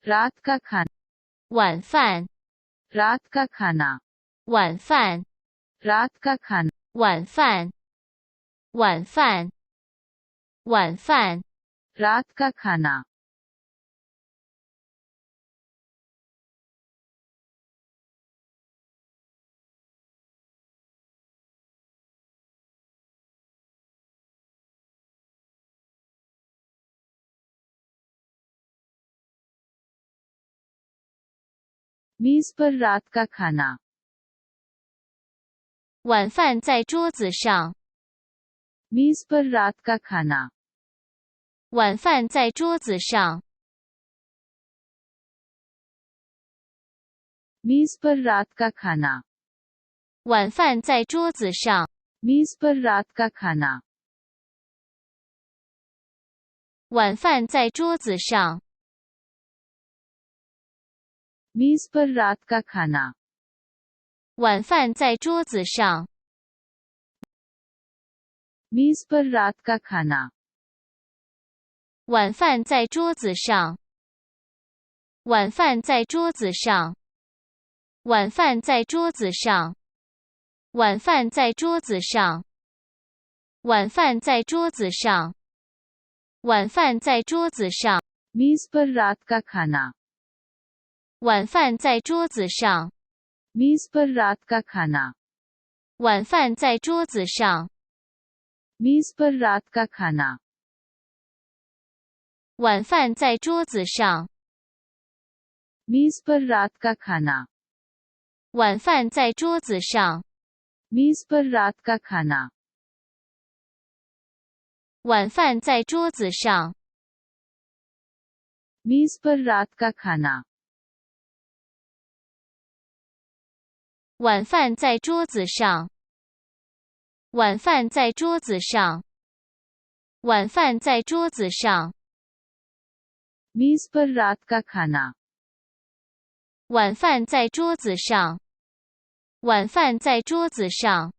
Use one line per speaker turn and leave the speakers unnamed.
रात का खाना
晚饭
रात का खाना
晚饭
रात का खाना
晚饭晚饭晚饭
रात का खाना मेज पर रात का खाना
晚饭在桌子上
मेज पर रात का खाना
晚饭在桌子上
मेज पर रात का खाना
晚饭在桌子上
मेज पर रात का खाना
晚饭在桌子上
मेज पर रात का खाना
晚饭在桌子上
मेज पर रात का खाना
晚饭在桌子上晚饭在桌子上晚饭在桌子上晚饭在桌子上晚饭在桌子上晚饭在桌子上
मेज पर रात का खाना
晚饭在桌子上
मेज पर रात का खाना
晚饭在桌子上
मेज पर रात का खाना
晚饭在桌子上
मेज पर रात का खाना
晚饭在桌子上
मेज पर रात का खाना
晚饭在桌子上
मेज पर रात का खाना
晚饭在桌子上晚饭在桌子上晚饭在桌子上
मेज पर रात का खाना
晚饭在桌子上晚饭在桌子上